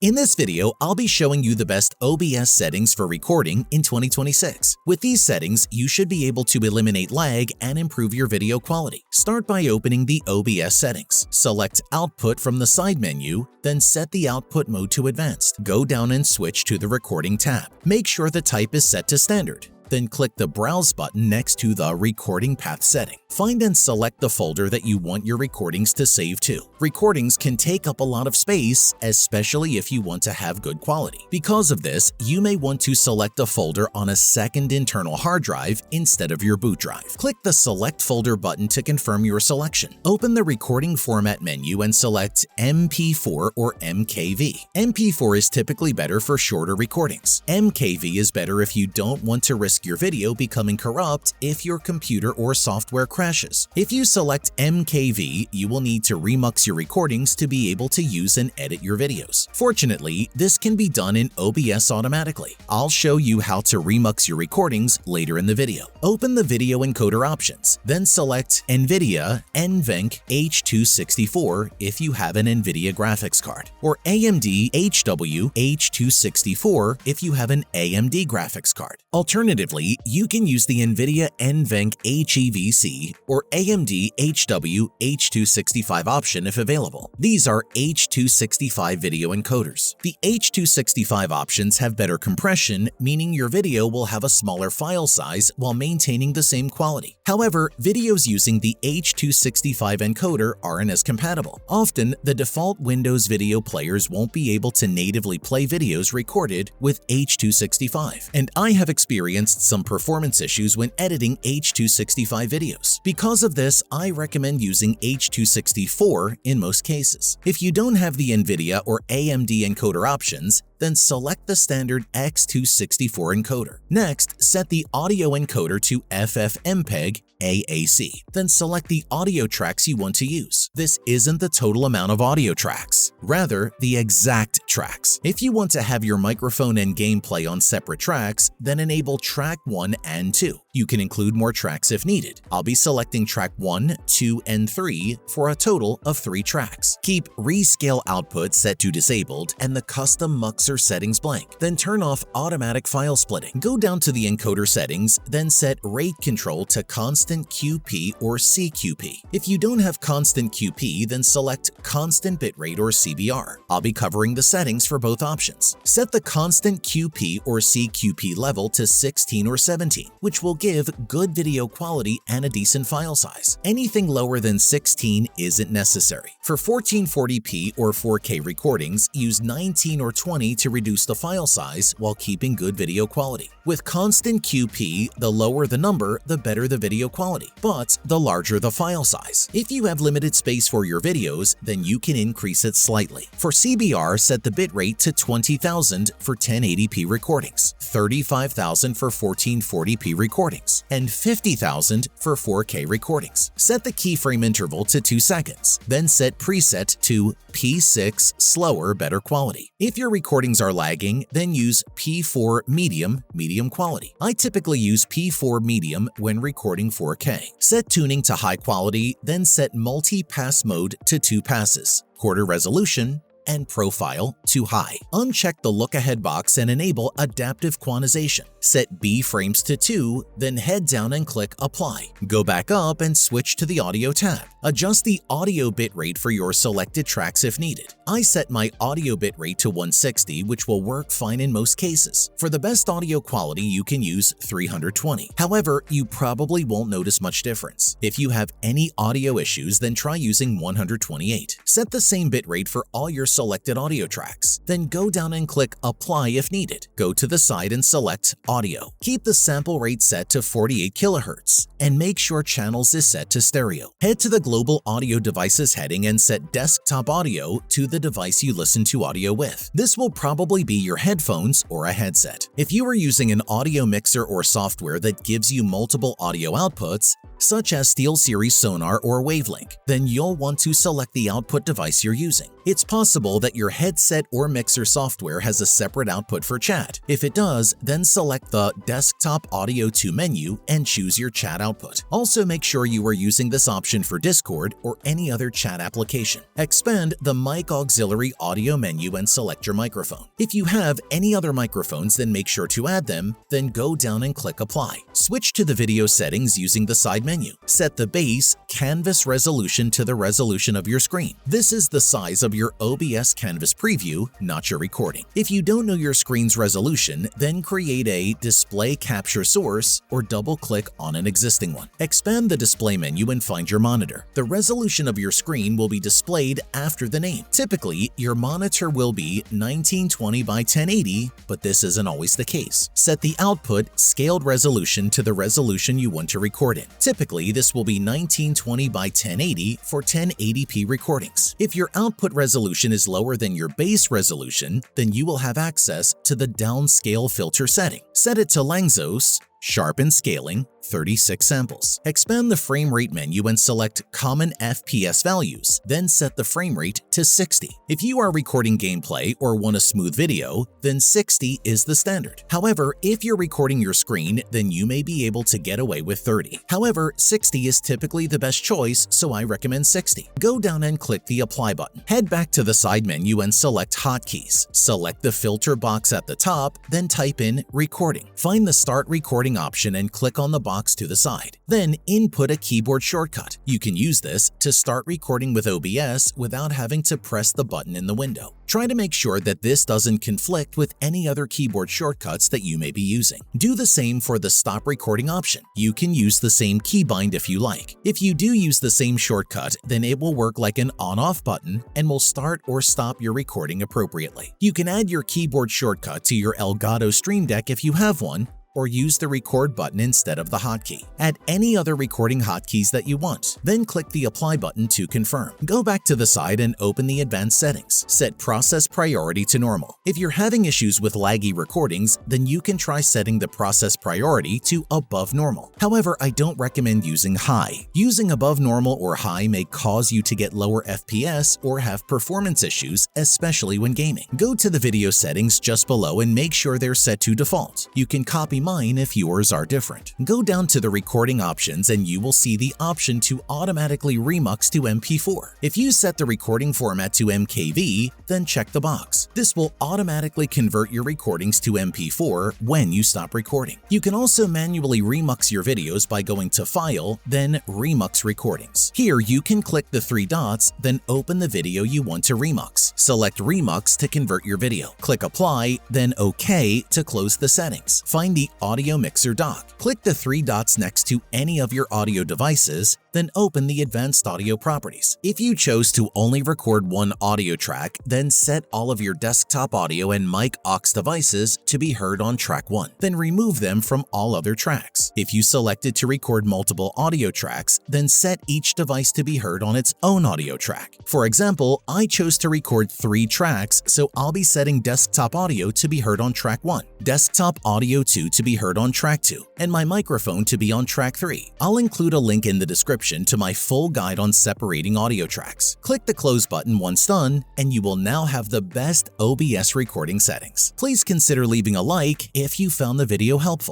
In this video, I'll be showing you the best OBS settings for recording in 2026. With these settings, you should be able to eliminate lag and improve your video quality. Start by opening the OBS settings. Select Output from the side menu, then set the output mode to Advanced. Go down and switch to the Recording tab. Make sure the type is set to Standard. Then click the Browse button next to the Recording Path setting. Find and select the folder that you want your recordings to save to. Recordings can take up a lot of space, especially if you want to have good quality. Because of this, you may want to select a folder on a second internal hard drive instead of your boot drive. Click the Select Folder button to confirm your selection. Open the Recording Format menu and select MP4 or MKV. MP4 is typically better for shorter recordings. MKV is better if you don't want to risk your video becoming corrupt if your computer or software crashes. If you select MKV, you will need to remux your recordings to be able to use and edit your videos. Fortunately, this can be done in OBS automatically. I'll show you how to remux your recordings later in the video. Open the video encoder options, then select NVIDIA NVENC H264 if you have an NVIDIA graphics card, or AMD HW H264 if you have an AMD graphics card. Alternatively, you can use the NVIDIA NVENC HEVC or AMD HW H265 option if available. These are H265 video encoders. The H265 options have better compression, meaning your video will have a smaller file size while maintaining the same quality. However, videos using the H265 encoder aren't as compatible. Often, the default Windows video players won't be able to natively play videos recorded with H265, and I have experienced some performance issues when editing H265 videos. Because of this, I recommend using H264 in most cases. If you don't have the NVIDIA or AMD encoder options, then select the standard X264 encoder. Next, set the audio encoder to FFmpeg AAC. Then select the audio tracks you want to use. This isn't the total amount of audio tracks, rather the exact tracks. If you want to have your microphone and gameplay on separate tracks, then enable track 1 and 2. You can include more tracks if needed. I'll be selecting track 1, 2, and 3 for a total of 3 tracks. Keep Rescale Output set to Disabled and the Custom Muxer settings blank. Then turn off Automatic File Splitting. Go down to the encoder settings, then set Rate Control to Constant QP or CQP. If you don't have Constant QP, then select Constant Bitrate or CBR. I'll be covering the settings for both options. Set the Constant QP or CQP level to 16 or 17, which will give good video quality and a decent file size. Anything lower than 16 isn't necessary. For 1440p or 4K recordings, use 19 or 20 to reduce the file size while keeping good video quality. With Constant QP, the lower the number, the better the video quality, but the larger the file size. If you have limited space for your videos, then you can increase it slightly. For CBR, set the bitrate to 20,000 for 1080p recordings, 35,000 for 1440p recordings, and 50,000 for 4K recordings. Set the keyframe interval to 2 seconds, then set preset to P6 slower, better quality. If your recordings are lagging, then use P4 medium quality. I typically use P4 medium when recording 4K. Set tuning to high quality, then set multi-pass mode to 2 passes, quarter resolution, and profile to high. Uncheck the look-ahead box and enable adaptive quantization. Set B frames to 2, then head down and click Apply. Go back up and switch to the Audio tab. Adjust the audio bitrate for your selected tracks if needed. I set my audio bitrate to 160, which will work fine in most cases. For the best audio quality, you can use 320. However, you probably won't notice much difference. If you have any audio issues, then try using 128. Set the same bitrate for all your selected audio tracks. Then go down and click Apply if needed. Go to the side and select Audio. Keep the sample rate set to 48 kHz and make sure Channels is set to stereo. Head to the Global Audio Devices heading and set Desktop Audio to the device you listen to audio with. This will probably be your headphones or a headset. If you are using an audio mixer or software that gives you multiple audio outputs, such as SteelSeries Sonar or Wavelink, then you'll want to select the output device you're using. It's possible that your headset or mixer software has a separate output for chat. If it does, then select the Desktop Audio 2 menu and choose your chat output. Also, make sure you are using this option for Discord or any other chat application. Expand the Mic Auxiliary Audio menu and select your microphone. If you have any other microphones, then make sure to add them, then go down and click Apply. Switch to the video settings using the side menu. Set the base canvas resolution to the resolution of your screen. This is the size of your OBS canvas preview, not your recording. If you don't know your screen's resolution, then create a display capture source or double-click on an existing one. Expand the display menu and find your monitor. The resolution of your screen will be displayed after the name. Typically, your monitor will be 1920 by 1080, but this isn't always the case. Set the output scaled resolution to the resolution you want to record in. Typically, this will be 1920 by 1080 for 1080p recordings. If your output resolution is lower than your base resolution, then you will have access to the downscale filter setting. Set it to Langsos, sharpen scaling, 36 samples. Expand the frame rate menu and select Common FPS values, then set the frame rate to 60. If you are recording gameplay or want a smooth video, then 60 is the standard. However, if you're recording your screen, then you may be able to get away with 30. However, 60 is typically the best choice, so I recommend 60. Go down and click the Apply button. Head back to the side menu and select Hotkeys. Select the filter box at the top, then type in Recording. Find the Start Recording option and click on the box to the side. Then input a keyboard shortcut. You can use this to start recording with OBS without having to press the button in the window. Try to make sure that this doesn't conflict with any other keyboard shortcuts that you may be using. Do the same for the stop recording option. You can use the same keybind if you like. If you do use the same shortcut, then it will work like an on-off button and will start or stop your recording appropriately. You can add your keyboard shortcut to your Elgato Stream Deck if you have one, or use the record button instead of the hotkey. Add any other recording hotkeys that you want, then click the Apply button to confirm. Go back to the side and open the advanced settings. Set process priority to normal. If you're having issues with laggy recordings, then you can try setting the process priority to above normal. However, I don't recommend using high. Using above normal or high may cause you to get lower FPS or have performance issues, especially when gaming. Go to the video settings just below and make sure they're set to default. You can copy mine if yours are different. Go down to the recording options and you will see the option to automatically remux to MP4. If you set the recording format to MKV, then check the box. This will automatically convert your recordings to MP4 when you stop recording. You can also manually remux your videos by going to File, then Remux Recordings. Here you can click the three dots, then open the video you want to remux. Select Remux to convert your video. Click Apply, then OK to close the settings. Find the audio mixer dock. Click the three dots next to any of your audio devices, then open the advanced audio properties. If you chose to only record one audio track, then set all of your desktop audio and mic aux devices to be heard on track 1. Then remove them from all other tracks. If you selected to record multiple audio tracks, then set each device to be heard on its own audio track. For example, I chose to record 3 tracks, so I'll be setting desktop audio to be heard on track 1, desktop audio 2 to be heard on track 2, and my microphone to be on track 3. I'll include a link in the description to my full guide on separating audio tracks. Click the close button once done, and you will now have the best OBS recording settings. Please consider leaving a like if you found the video helpful.